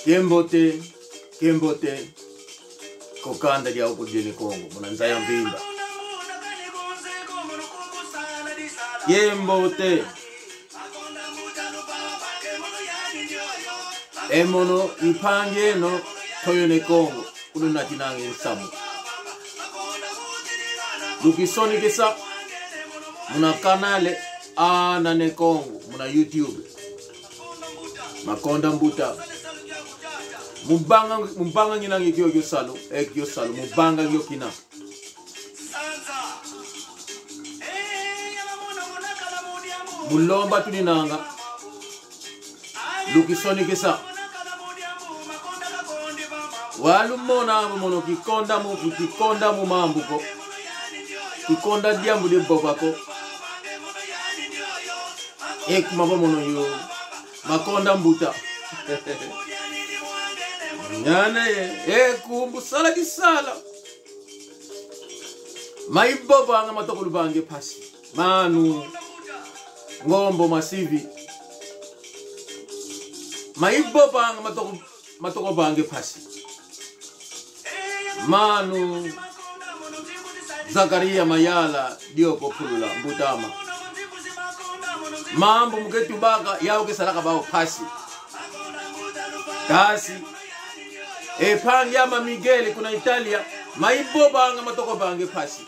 Kembote, kokanda dia uko jeni Kongo, mwananzaya mbimba. Kembote, emono ipange no toyone Kongo, unu natinange nsamu. Lukisoni kisa, muna kanale Anane Kongo, muna YouTube. Makonda mbuta. Mubanga ngina ngikyo salo, mubanga ngiyokina. Mulomba tuninanga. Lukisoni kisa. Walu mono kikonda mu mambuko. Kikonda diambu de bobako. Mabo mono yo. Makonda mbuta. Nyane kumbu sala kisala. Maiboba anga matokulu bange pasi. Manu ngombo masivi. Maiboba anga matoko bange pasi. Manu Zakaria Mayala Dioko Pulula Mbutama. Mambo mgetu baga yao kesalaka bao pasi. Kasi pangi ama Miguel kuna Italia maiboba anga matoko bange pasi.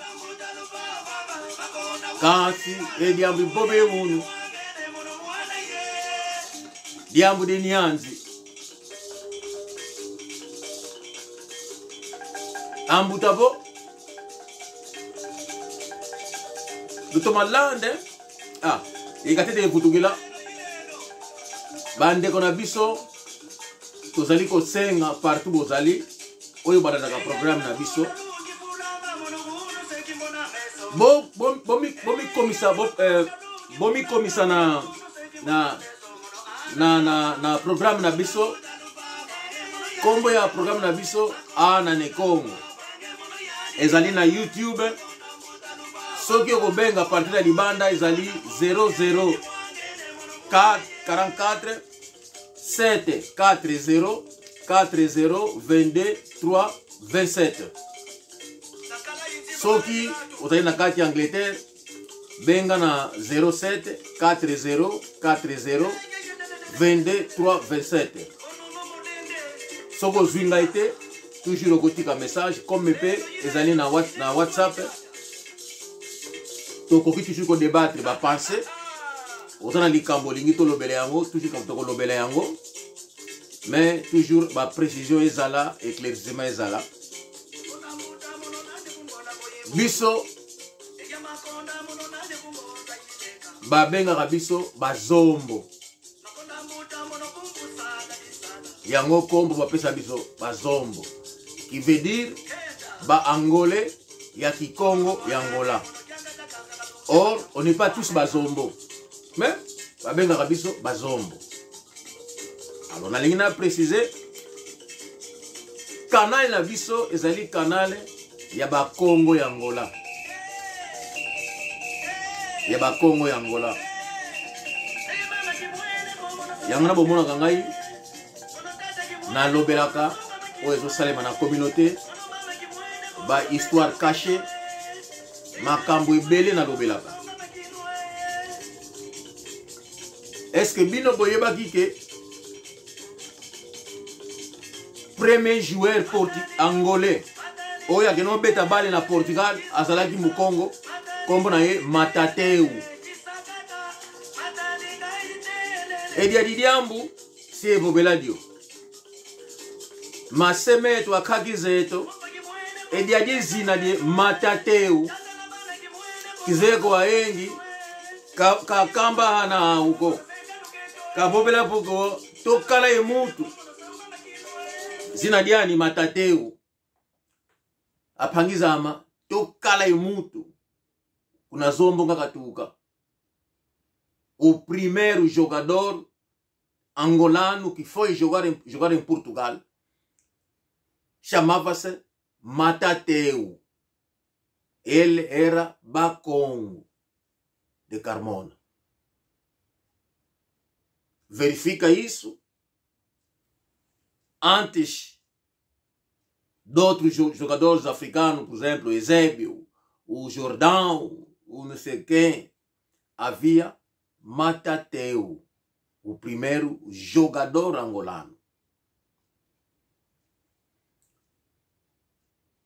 Kasi diambu bobe munu. Diambu de Nyanzi. Ambutabo Dutomalande ikatete kutugila bande kona biso tozali ko senga partout bozali oyo badaka programme na biso bomi komisa na programme na biso kombo ya programme na biso Anane Kongo ezali na YouTube soki okobenga partir ya libanda ezali 00 44 740 40 22 3 27. Soki otali na kati ya Angleterre benga na 07 40 40 22 3 27. Soko zwinga ite toujours okotika message comme pe ezali na WhatsApp. Tokoki toujours ko débattre ba penser otana likambo lingi to lobele yango toujours comme to lobele yango mais toujours ba précision ezala éclaircissement ezala biso ba benga biso bazombo yango kombo ba pesa biso bazombo qui veut dire ba angolais ya Kikongo ya Angola. Or, on n'est pas tous bazombo. Mais, babenga rabiso bazombo. Alors, on a précisé, canal na biso, ezali canal ya ba Congo ya Angola. Ya ba Congo ya Angola. Yangana bomona kangai, na lobelaka, o ezo salema na communauté, ba histoire cachée, makambo ebele na lobelaka. Est-ce que bino boyeba kike premier joueur angolais oya keno beta bale na Portugal azalaki mu Congo kombo na ye Matateu. Edia didiambu si bobeladio masemeto akagizeto edia dizina die Matateu kizeko waengi kakamba hana uko kabobela puko tokala emutu zina diani Matateu apangiza ama tokala emutu kuna zombo ngakatuka o primeiro jogador angolano que foi jogar em Portugal chamava-se Matateu. Ele era Bakongo de Carmona. Verifica isso. antes d'autres jogadores africanos, por exemplo, Eusébio, o Jordão, o não sei quem, havia Matateu, o primeiro jogador angolano.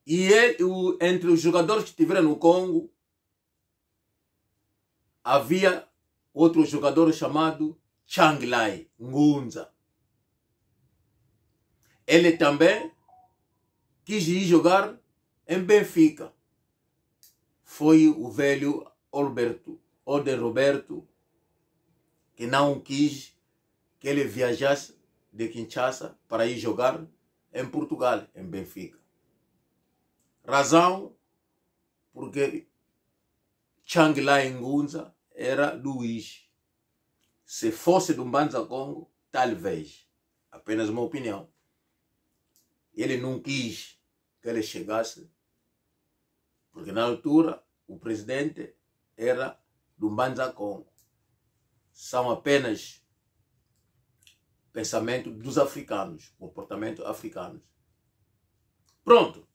E ele, entre os jogadores que estiveram no Congo, havia outro jogador chamado Changlai Ngunza. Ele também quis ir jogar em Benfica. Foi o velho Older Roberto que não quis que ele viajasse de Kinshasa para ir jogar em Portugal, em Benfica. Razão porque Changlai Ngunza era Luiz. Se fosse do Mbanza Congo, talvez. Apenas uma opinião. Ele não quis que ele chegasse, porque na altura o presidente era do Mbanza Congo. São apenas pensamentos dos africanos, comportamento africanos. Pronto.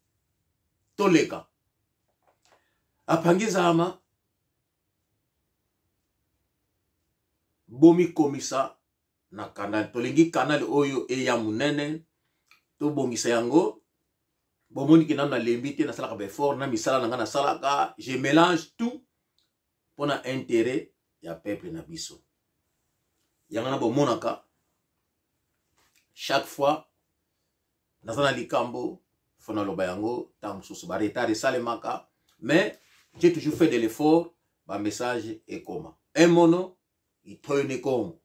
Toleka. Apangizama bomi komisa na canal. Tolingi canal oyo eya munene. To bongisa yango. Bomoni ki na lembi te na salaka befort na misala na nga na salaka. Je mélange tout pour na intérêt ya peuple na biso. Yanga na bomonaka. Chaque fois na likambo fona loba yango tam susu ba retard salemaka, mais j'ai toujours fait de l'effort ba message et comment un mono itoyne kongo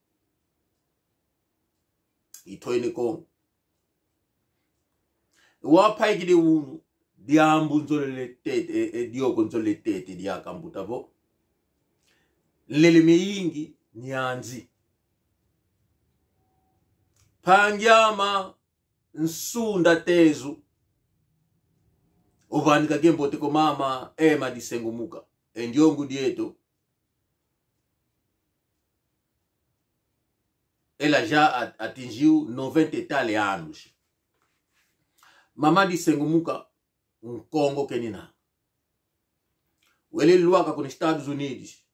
wa paiki de unu diambu nzolele tete dioko nzolele tete diakambuta bo lele meyingi nyanzi pangyama nsunda tezu uvanika gembote ko mama ema disengumuka endiongu dieto ela já atingiu 90 e tal anos. Mama disengumuka Congo kenina wele luaka com Estados Unidos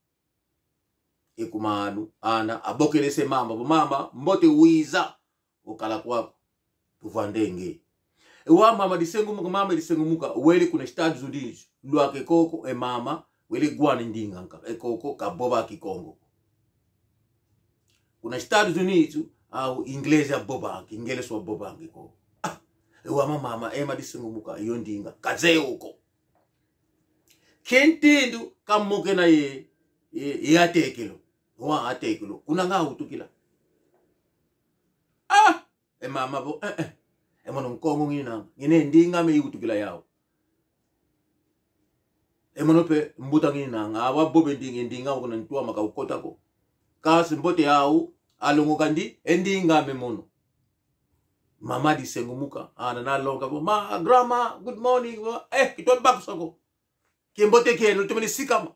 e kumanu ana abokelese mama mbote wiza ukala kwako tuvandenge ewa mama disengumuka wele kuna Estados Unidos luake koko e mama wele guana ndinga e koko kaboba kikongo kuna Estados Unidos au inglese ya boba inglese wa boba ngiko ewa mama ema disengumuka iyo ndinga kaze uko kentindu kamoke na ye atekelo wa atekelo kuna nga utukila e mama bo e mono nkongo ngine ndinga me utukila yao e mono pe mbuta ngina awa bobe ndinga ukona ntua maka ukotako kasi mbote yao alongo kandi endinga me mono mama disengumuka ana na longa bo ma grandma good morning kitwa bakusako kimbote kenu tumeni sikama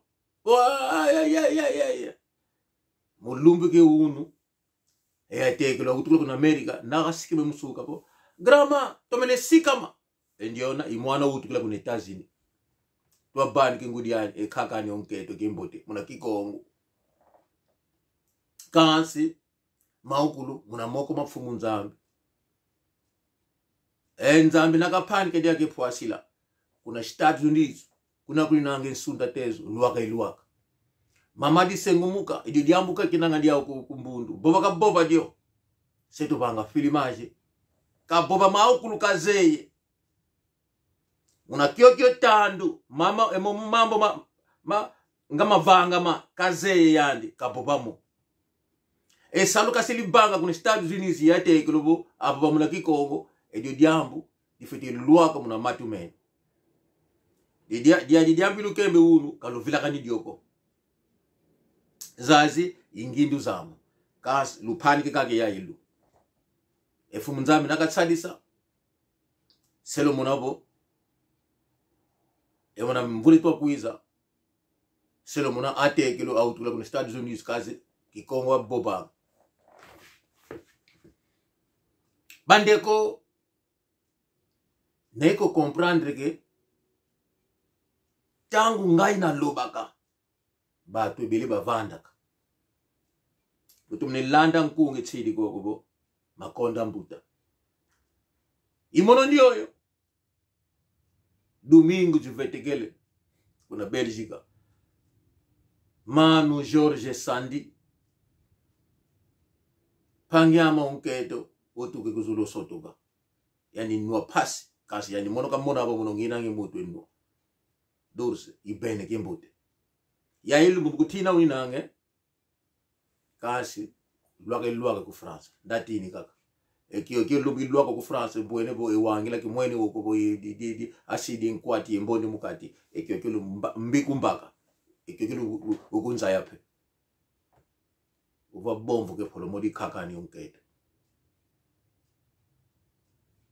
ya mulumbu ke unu tekelo kutukula kuna America na sikime musuka bo grandma tumeni sikama endiona imwana utukula kuna Etazini twa bani kingudi yani kakani onketo kimbote muna kikongo kansi maukulu muna moko mafumu nzambi nzambi nakapani kedia kepwasila kuna Estados Unidos kuna kulinange nsunda tezo luaka mama disengumuka idio diambuka kinanga dia kumbundu boba dio seto banga filmage ka boba maukulu kazeye una kyokyo tandu mama mambo ngama vanga kazeye yandi kabobamo salu kasilibanga kuna Estados Unidos yate eklobo abo muna kikongo edio diambu difete luaka muna matumen dia diambu lukembe unu kalovila kani dioko zazi ingindu zamu kas lupani kake ya ilu efumu nzami nakatsadisa selo monabo mona mvuli to kuiza selo mona atekelo autula kuna Estados Unidos kazi kikongo boba bandeko neko comprendre que tangu ngai na lobaka bato ebele bavandaka mutumne landa nkunge tsidi gogo makonda mbuta imono ndioyo domingo de vetegele kuna Belgica Manu George Sandi pangyama unketo otuke kuzulo sotoga yani nwa pasi kasi yani mono kamona abo mono ngina ngemutu eno dorse ibene kembote ya ilu mbukutina uninange kasi luaka ku France ndatini kaka ekyo lubi luaka ku France bwene bo ewangila kimwene woko bo di asidi nkwati emboni mukati ekyo mbikumbaka ekyo ukunza yape uva bomvu ke polomodi kaka ni unkete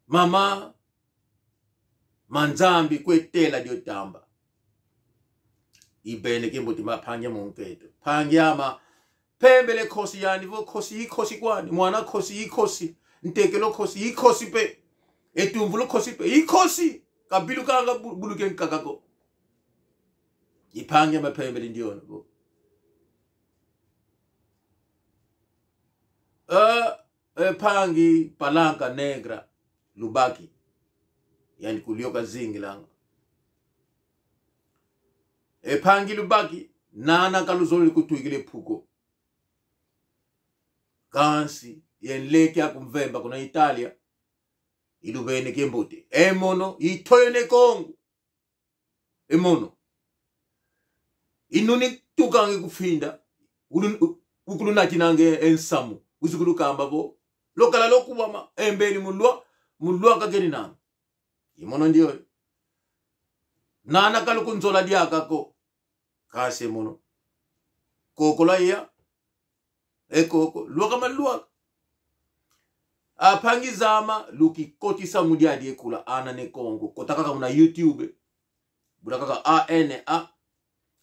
mama manzambi kwetela diotamba ibene kembuti mapanya munketo pangyama pembele kosi yani vo kosi kwani mwana kosi ntekelo kosi pe etumvulo kosi pe ikosi kabilu kanga buluke kakako ipange mapembele ndiona bo pangi palanka negra lubaki yani kulioka zingi langa pangi lubaki nana kaluzoli kutuigile puko kansi yenleke akumvemba kuna Italia ilubene kembote emono itoyene Kongo emono inuni tukange kufinda ukulunati nange ensamu uzukulu kamba bo lokala lokubama embeni mulwa kageni nanga imono ndiyo nana kalukunzola diakako kase mono kokola ya ekoko luaka maluaka apangizama luki kotisa mudiadi ekula ana ne Kongo kotakaka muna YouTube budakaka ANA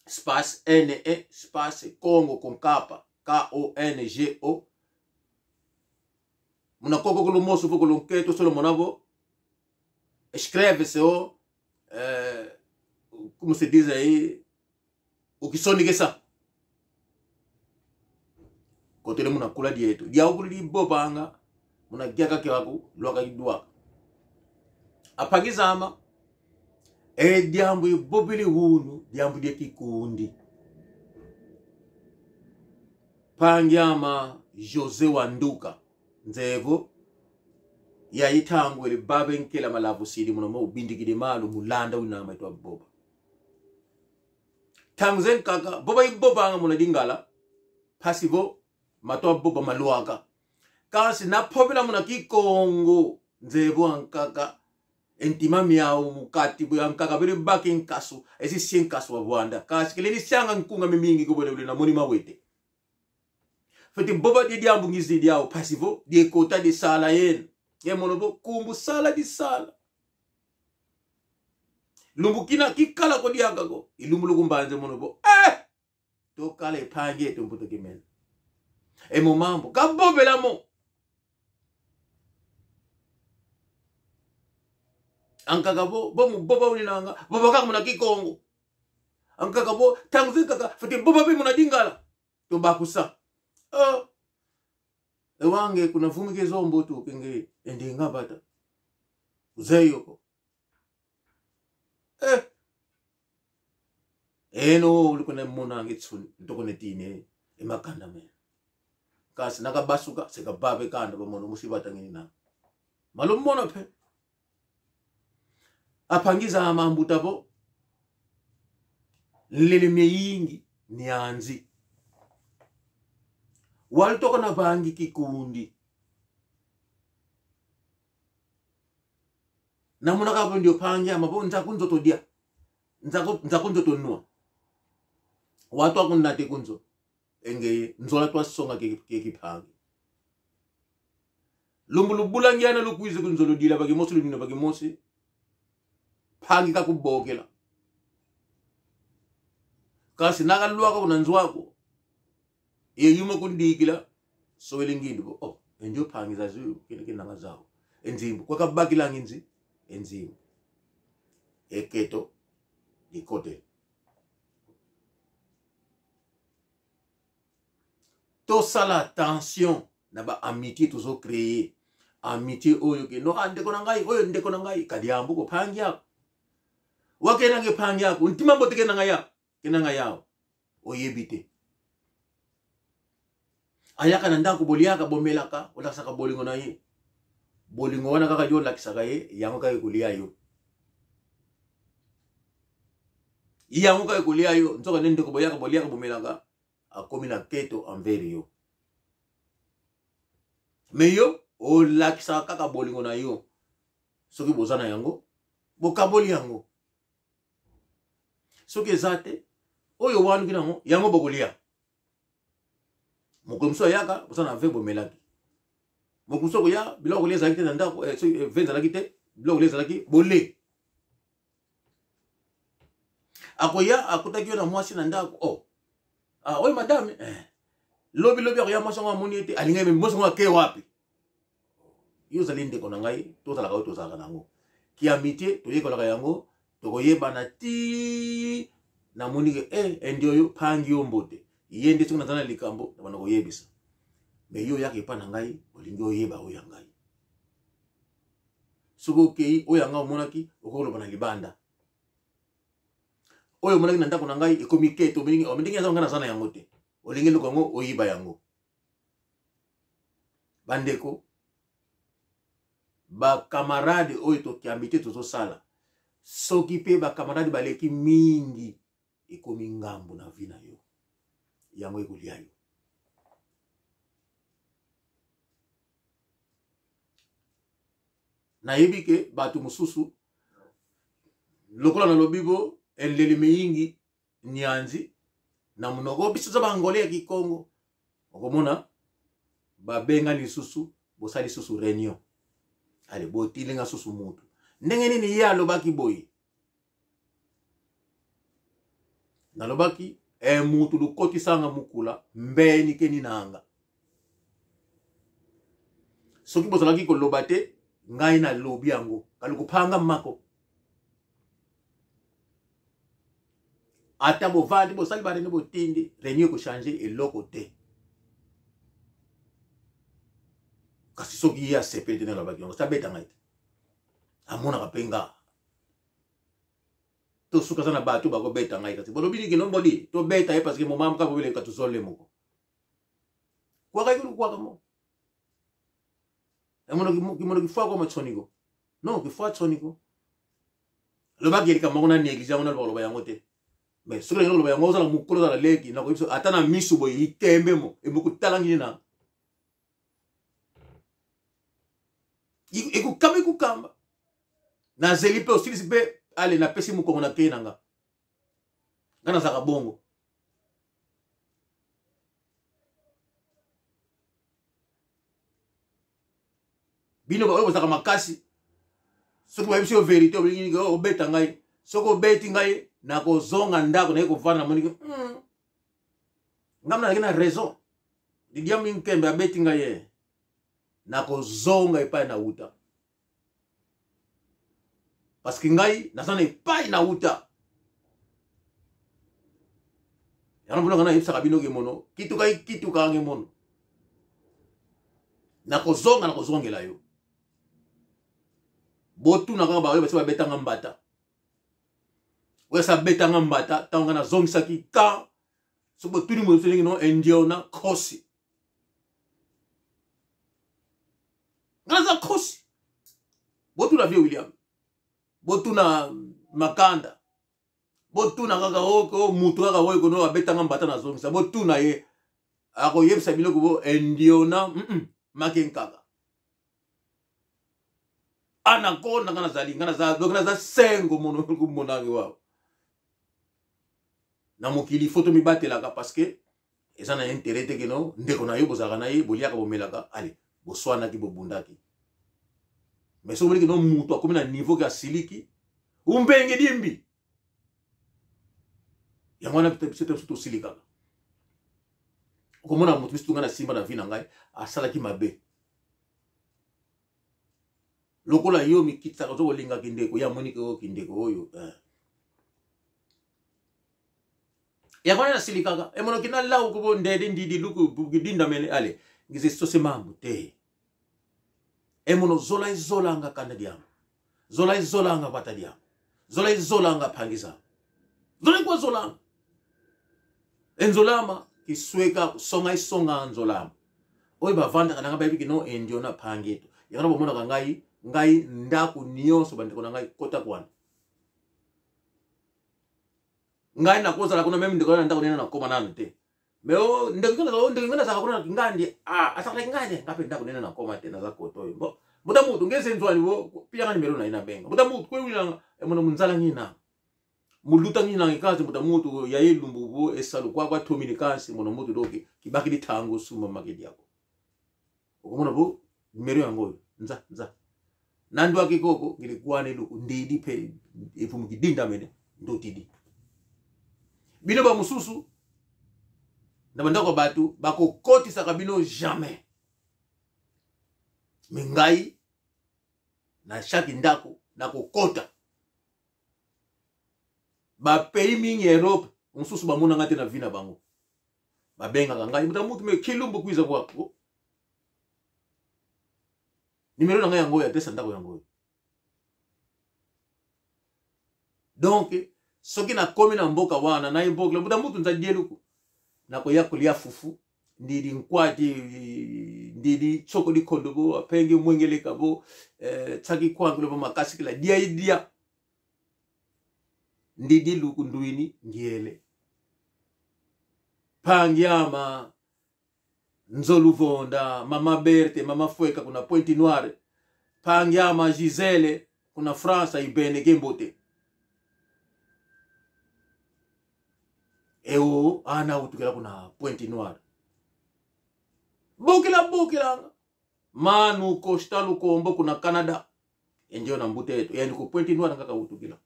space NE space Congo konkapa KONGO muna koko kulumoso foko lunketo solo monavo escreve-se como se diz aí o que sonige sa kotele muna kula dieto dia ukuli bobanga muna giaka kiwaku loka idua apagizama diambu bobili hunu diambu die kikundi pangyama Jose Wanduka nzevo ya itangu ele babe nkela malavu sidi muna mo ubindikide malu mulanda unama itwa boba tangzen kaka boba ibobanga muna dingala pasivo matwa boba maluaka kasi na pobela muna kikongo nzevo ankaka entima miao mukati bu ankaka bere baki nkasu esi sinkasu wa Rwanda kasi keleni sianga nkunga mimingi kubole ule na moni mawete feti boba di diambu ngizi diao pasivo di kota di sala yen ye monobo kumbu sala di sala lumbukina kikala ko diaga go ilumulu kumbanze monobo to kale pange to mputo kimene mo mambo kabobela mo ankaka bo mu boba ulinanga boba kaka muna kikongo ankaka bo tangu kaka feti boba bi muna dingala to bakusa ewange kuna vumike zombo tu kenge endi ngabata uzeyoko eno ulikone muna ngitsuni ndokone tine emakanda me kasi nakabasuka sekababe kanda bamono musibata ngini na malumona phe apangiza amambuta bo lele meyingi nianzi walitoka na bangi kikundi namuna kapo ndio pangi amabo nzakunzo todia nzakunzo tonua watu akunate kunzo enge nzola twasonga kekipangi lumbulubula ngiana lukwize kunzo lodila bagimosi ludina bagimosi pangi kakubokela kasi nakalwako kunanzwako ye yuma kundikila so elingindi bo ndio pangi zazu kile nanga zawo enzimbu kwaka bakila nginzi enzimbu eketo di côté to sala attention na ba amitié toujours créer amitié oyo ke no ndeko na ngai oyo ndeko na ngai kadiambu ko pangya wakena nge pangya ko ntima mbote kena ngai yao oyebite ayaka na ndako boliaka bomelaka olasaka bolingo na ye bolingo wana kaka yo lakisaka ye yango kaka kulia yo yango kaka kulia yo nzoka nende ko boyaka boliaka bomelaka akomi na keto envers yo mais yo o lakisaka kaka bolingo na yo soki bozana yango bokaboli yango soki ezate oyo wanu kinango yango bokolia mokomso yaka bosana ve bomelaki mokomso ko ya biloko kolia zalaki te na ndako ve zalaki te biloko kolia zalaki bole akoya akutaki yo na mwasi na ndako oyo madame lobi akoya mwasi ngo amoni ete alinga me mwasi ngo ake wapi yo zali ndeko na ngai tozalaka oyo tozalaka nango ki amitié toyekolaka yango tokoyebana ti namoni ke endi oyo pangi yo mbote ye nde soki nazana likambo na bana koyebisa me yo yaka epa na ngai olingi oyeba oyo ya ngai soki okei oyo ya ngai omonaki okoloba na libanda oyo omonaki na ndako na ngai ekomi keto ndenge aza ngai nazana yango te olingi eloko yango oyiba yango bandeko bakamarade oyo tokiamite tozosala soki pe bakamarade baleki mingi ekomi ngambo na vi na yo yango ekolia yo nayebi ke bato mosusu lokola na lobibo eleli mingi nyanzi na monoko biso za bangole ya Kikongo okomona babenga lisusu bosali susu réunion ale botilinga susu mutu ndenge nini ya lobaki boyi na lobaki mutu lukoti sanga mukula mbeni keni nanga soki bozalaki koloba te ngai na lobi yango kalukupanga mako ata bovandi bosali barene botindi réunion ko changer eloko te kasi soki ya sepe tena lobaki yango sabeta ngai amona kapenga to suka sana bato bako beta ngai kasi bolobini ke nombodi to beta ye parce que mo mamka bobele ka tuzole moko kwa kayiru kwa kamo kimono kifua kwa machoniko no kifua choniko lobaki elika mongona néglige ngona loba yango te mais soki ngona loba yango zala mukolo zala leki na ko biso atana misu boy itembe mo e muku talangi na ikukamba na zelipe osilisi pe ale na pesi mukongo na ke nanga ngana zaka bongo bino ba oyo zaka makasi soko ba biso vérité olingi ngo obeta ngai soko obeti ngai na ko zonga ndako na ko vana na moniki ngamna na raison didiam nkembe abeti ngai na ko zonga epa na uta parce que ngai nazana epai na uta yana mbona ngana yipsa kabino ke mono kitu ka nge mono na ko zongela yo botu na kanga ba basi ba betanga mbata wesa betanga mbata tanga na zongisa ki ka so botu ni mo selingi no endiona kosi ngaza kosi botu na vie William botu na makanda botu na kaka oko mutu kaka woy kono abetanga mbata na zongisa botu na ye ako yebisa biloko bo endiona makenkaka ana kona ngana zali ngana za sengo mono kumonangi wao na mokili foto mi batelaka parce que eza na intérêt te keno ndeko na yo bozaka na ye boliaka bomelaka allez boswana ki bobundaki mais so boli no mutu akomi na niveau ka siliki umbenge dimbi ya mwana peut-être surtout silika komona mutu bisu ngana simba na vina ngai asala ki mabe lokola yo mikitsa ko linga kindeko ya moni ko kindeko oyo ya kwana silikaka emono kina lawo ko ndede ndidi luku bugidinda mele ale ngize sose mambu te emono zola izola nga kanda diam zola izola nga bata diam zola izola nga pangisa zola kwa zola enzolama kisweka songa isonga nzolama oyi bavanda kana nga bayibi kino endiona pangeto yakana bomona kangai ngai ndaku nyonso bandeko na ngai kota kwana ngai nakoza la kuna meme ndiko na ndako nena nakoma nanu te meo ndiko za kuna ngandi asakala ngande ngape ndako nena nakoma te na za koto yo muda mutu ngeze nzwali wo pia ngani mero na ina benga muda mutu kwe wila emono munzala ngina muluta ngina ngikazi muda mutu ya yelumbu bo esalu kwa tominikasi mono mutu doki kibaki litango suma magedi yako okomona bo mero yango nza nandu akikoko ngilikuwane luku ndidi pe efu mukidinda mene ndotidi bino ba mususu na bandako batu bako koti sakabino jamais mingai na chaque ndako na kokota ba pays mingi Europe mususu bamona ngate na vina bango babenga ngai mutu me kilumbu kwiza kwako nimero na ngai yango ya tesa ndako yango donc soki na komi na mboka wana na mboka muda mutu nzadieluku na ko yakulia fufu ndidi nkwati ndidi choko di kondobo apenge mwengele kabo tsaki kwangu lebo makasi kila dia ndidi luku nduini ngiyele pangyama Nzolu Vonda, Mama Berthe, Mama Fueka, kuna Pointe Noire, Pangyama, Gisele, kuna France, Ibene, Gembote. Eo, ana utukela kuna Pointe Noire. Bukila. Manu, Costa, Lukombo, kuna Canada. Endio na mbute eto. Yani ku Pointe Noire ngaka utukila.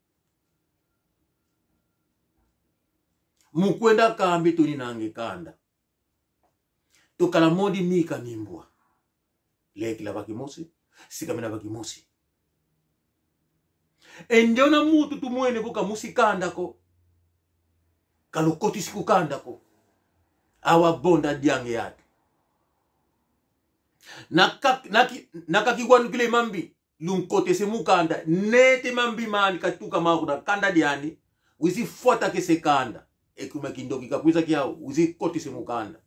Mukwenda kambi tuni nange kanda. Tokala modi mika mimbwa. Leki la bakimosi, sikamina bakimosi. Enjona mutu tumuene buka musikanda ko. Kalokoti sikukanda ko. Awa bonda diange yate. Nakakiwanu kile mambi. Lunkote se mukanda. Nete mambi mani katuka makuna kanda diani. Wizi fota ke se kanda. Ekume kindoki kakuiza kiao. Wizi koti se mukanda.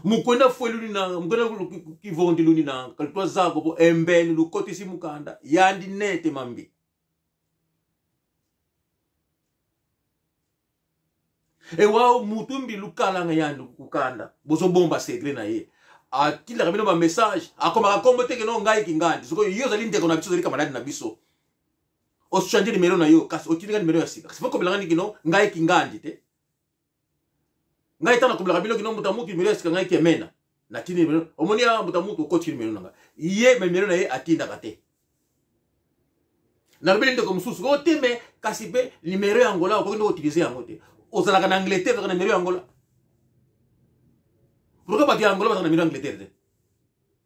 Mukwenda fueluni na mukwenda kivondi luni na kalitoa zako po embeni lukoti si mukanda yandi nete mambi wao mutumbi lukala nga yandi kukanda boso bomba segre na ye akila kamino ba message akoma kakombo teke no ngai kingandi soko yo zali ndeko na biso zali kamaradi na biso o chanje numero na yo kasi o tininga numero ya sika sifoko bilangani kino ngai kingandi te ngai tana kubla kabilo kino mutamutu numero sika ngai kemena na tini numero omonia mutamutu ko tini numero nanga ye numero na ye atinda kate na rubeli ndeko mususu ko teme kasi pe numero ya Angola ko ndo utiliser yango te ozala kana Angleterre kana numero ya Angola pourquoi pas ya Angola kana numero ya Angleterre te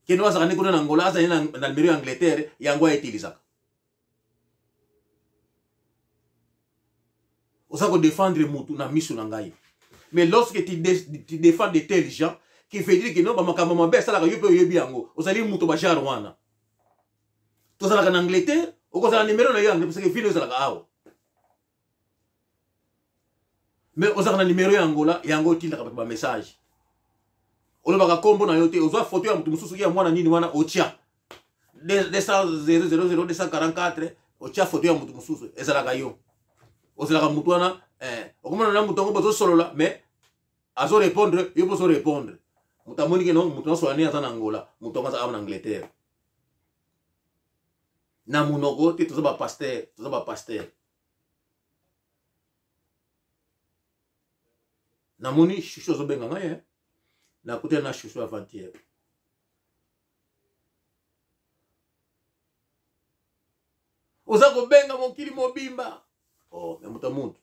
keno asa kana kuna na Angola asa na numero ya Angleterre yango ya utiliser osako défendre mutu na misu na ngai. Mais lorsque tu défends de tels gens, qui fait dire que non, bah makambo mabe ça la yo pe yebi yango. Osali mutu ba jar wana. To sala kana Angleterre, o ko sala numéro na yo Angleterre parce que filo sala ka awo. Mais osala na numéro ya Angola, yango tinda ka ba message. Olo baka kombo na yo te, ozwa photo ya mutu mususu ya mwana nini wana otia. 244 otia photo ya mutu mususu ezala ka yo. Osala ka mutu wana okomona na mutongo bozo solola mais azo répondre yo bozo répondre mutamoni ke no mutongo solani ata na Angola mutongo ata na Angleterre na munoko te toza ba pasteur na moni chucho zo benga ngai na kuta na chucho avant-hier ozako benga mokili mobimba mais mutamuntu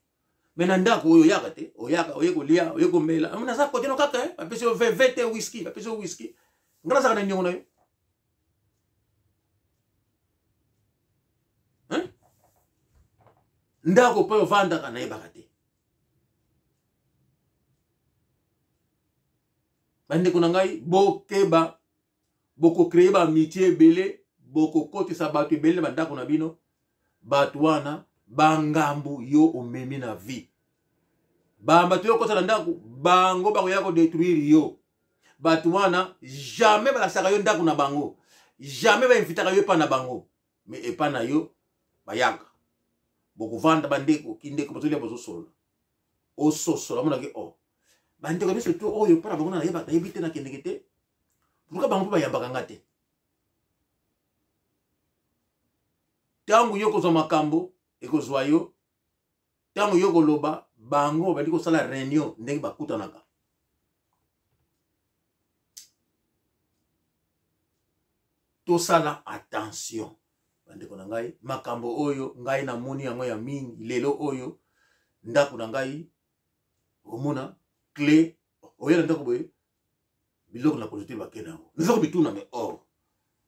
mena ndako oyo yaka te oyaka oyeko lia oyeko mela amuna za kote no kaka apesi o vete whisky apesi o whisky ngana saka na niongo na yo ndako pe ovanda kana yebaka te bande kuna ngai bokeba boko créer ba amitié belé boko kotisa bato belé bandako na bino bato wana bangambu yo omemi na vie bato yo kotala ndako bango bako ya ko détruire yo bato wana jamais balasaka yo ndako na bango jamais ba invitaka yo pa na bango mais epa na yo bayaka boko vanda bandeko kindeko bazolia bazosolo ososola mona ke oh bandeko biso to oyo para bango na yebi te na kendeke te pourquoi bango ba yambaka ngate tangu yo kozwa makambo ekozwa yo tangu yo koloba bango bali kosala réunion ndenge bakutanaka tosala attention bandeko na ngai makambo oyo ngai na moni yango ya mingi lelo oyo ndako na ngai omona clé oyo na ndako boye biloko na kozote bakena yango nzoko bituna me or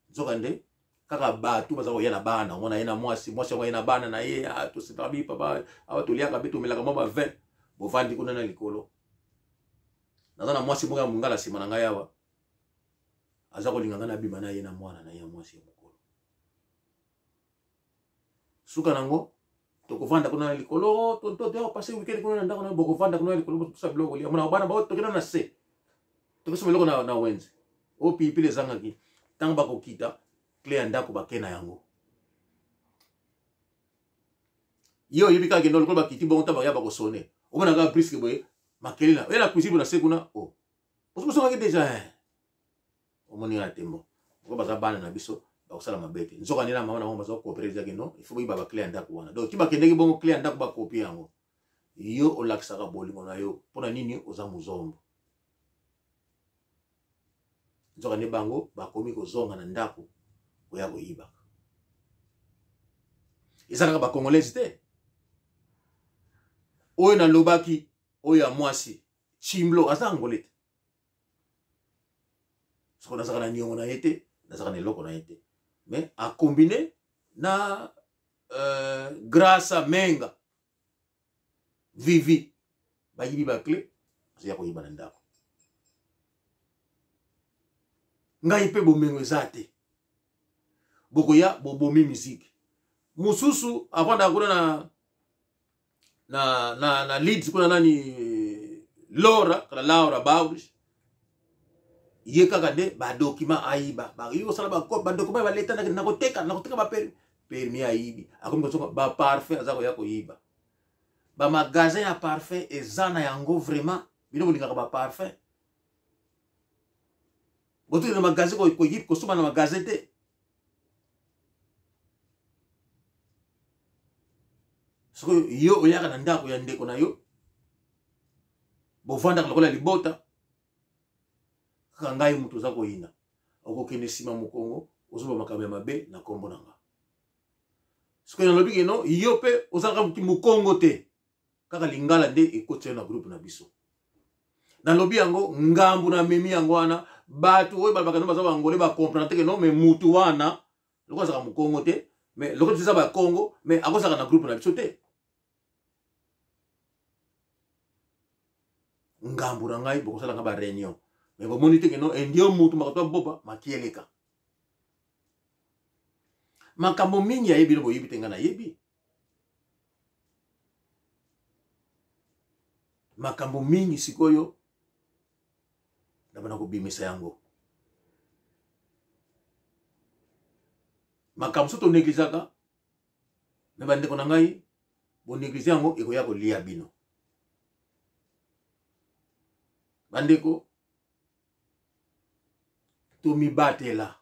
nzoka nde kaka bato baza koya na bana omona ye na mwasi yango ye na bana na ye tosepaka bipa awa toliaka be tomelaka mwa ba 20 bovandi kuna na likolo naza na mwasi moko ya mongala nsima na ngai awa aza kolinga ngai na bima na ye na mwana na ye ya mwasi ya mokolo suka nango tokovanda kuna na likolo to passer weekend kuna na ndako na bokovanda kuna na likolo tosa biloko lia mona bana bao tokena na se tokosa biloko na wenze o pipi les angaki tango bakokita clé ya ndako bakena yango yo yebika kendo lokolo bakiti bongo ta baya bakosone omona ka briske boye makelina ela cuisine na sekuna o osoko ngaki déjà omoni na tembo ko baza bana na biso bakosala mabete nzoka nina mama na mama bazo coopérer zaki no il faut ba ba clé ya ndako wana donc tiba kendeki bongo clé ya ndako ba copie yango yo olakisaka bolingo na yo pona nini oza muzombo nzoka ne bango bakomi kozonga na ndako oya koyibaka ezalaka bakongolese te oyo na lobaki oyo ya mwasi chimblo aza ngole te soko nazaka na niongo na ye te nazaka na eloko na ye te mais a combiner na grâce à menga vivi bayibi bakle azoya koyiba na ndako ngai mpe bomengo eza te bokoya bobomi musique mususu avanda kuna na leads kuna nani Laura Baudish ye kaka de ba document aiba ba yo sala ba document ba leta na koteka ba permis aibi akomi ko ba parfait azako ya koyiba ba magasin ya parfait ezana yango vraiment bino bolingaka ba parfait botu na magasin ko yip ko suma na magasin te soko yo oyaka na ndako ya ndeko na yo bovanda lokola libota kaka ngai mutu za koyina okokende sima mokongo ozoba makambo ya mabe na kombo na nga soko na lobi keno yo pe ozalaka mokongo te kaka lingala nde ekotela na groupe na biso na lobi yango ngambu na memi yango wana bato oyo balabaka no baza bangole ba comprendre que non mais mutu wana loko saka mokongo te mais loko tisa ba Congo mais akosaka na groupe na biso te ngambu na ngai bokosala nga ba réunion mais bomoni te que non endio mutu makato boba makieleka makambo mingi ya yebi no boyebi te nga na yebi makambo mingi sikoyo na bana ko bimisa yango makambo soto neglisaka me bandeko na ngai bo neglise yango ekoya kolia bino bandeko tomibatela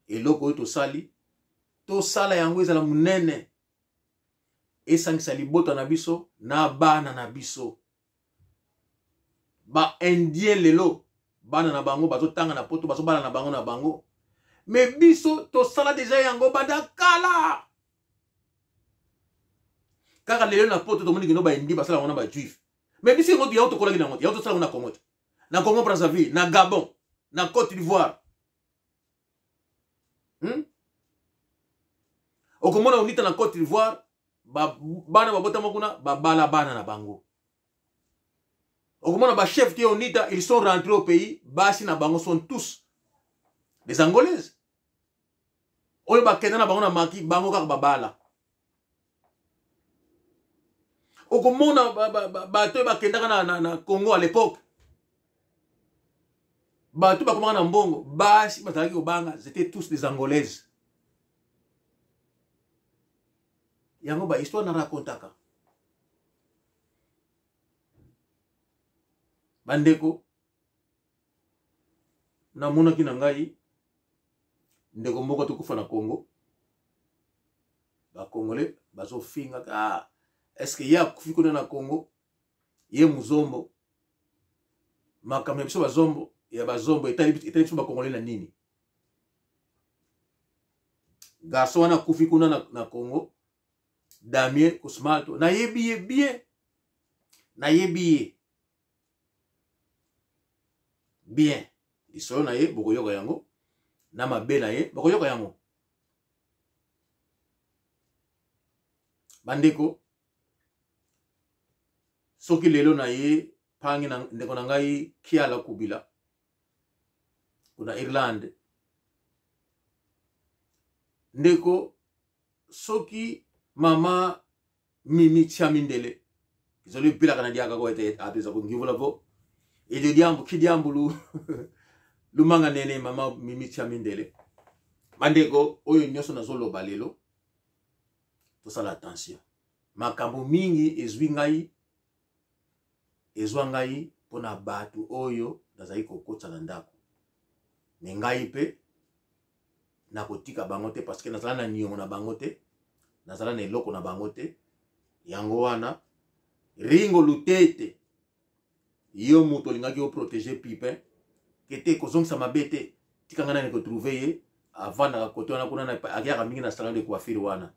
eloko oyo tosala yango ezala munene esangisa libota na biso na bana na biso ba indien lelo bana na bango bazotanga na poto bazobala na bango mais biso tosala deja yango banda kala kaka lelo na poto tomoni kino ba indi basala ngona ba juif mais biso yango ya to kola kina ngoto ya to sala ngona Congo na Congo Brazzaville na Gabon na Côte d'Ivoire. Okomona unita na Côte d'Ivoire, bana babota makuna babala bana na bango. Okomona ba chef qui unita, ils sont rentrés au pays, basi na bango sont tous des Angolaises. Oyo ba kenda na bango na maki bango kaka babala. Okomona bato ba kenda na Congo à l'époque. Bato ba komana na mbongo, basi bazalaki obanga, c'était tous des Angolaises. Yango ba histoire na racontaka. Bandeko na mona ki na ngai ndeko moko tukufa na Congo. Ba Congolais bazo finga est-ce que ya kufi kuna na Congo ye muzombo makambo biso bazombo ya bazombo etali biso ba Congolais na nini? Garçon wana kufi kuna na Congo Damien Kousmalto na yebi bien na yebi bien isolo na ye bokoyoka yango na mabe na ye bokoyoka yango. Bandeko soki lelo na ye pangi na ndeko na ngai Kiala Kubila kuna Irlande ndeko soki mama Mimi Chamindele izoli bila kana diaka ko ete apesa ko ngivula vo ele diambu kidiambu lu manga nene mama Mimi Chamindele. Bandeko oyo nyoso na zolo balelo to sala attention makambo mingi ezwa ngai pona batu oyo nazali kokotsa na ndako me ngai pe na kotika bango te parce que nazala na niongo na bango te, nazala na eloko na bango te. Yango wana Ringo Lutete yo muto lingaki o protéger Pipin kete kozongisa mabete tika ngana ne ko trouver ye avant na koto wana kuna na akiaka mingi na salon de coiffure wana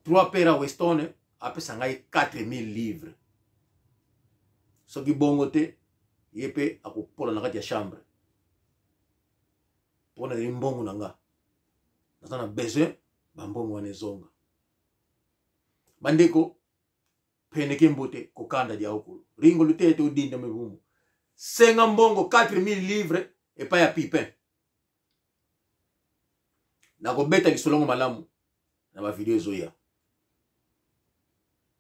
3 pera Weston apesa ngai 4000 livres soki bongo te yepe akopola na kati ya chambre pona mbongo na nga nazana besoin bambongo wana ezonga. Bandeko peneke mbote kokanda dia okulu Ringo Lutete odinda mebumu senga mbongo 4000 livres epa ya Pipin na kobeta kisolongo malamu na ba video ezoya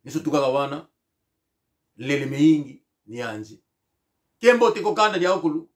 niso tukaka wana lele meingi ni anzi kembo te kokanda dia okulu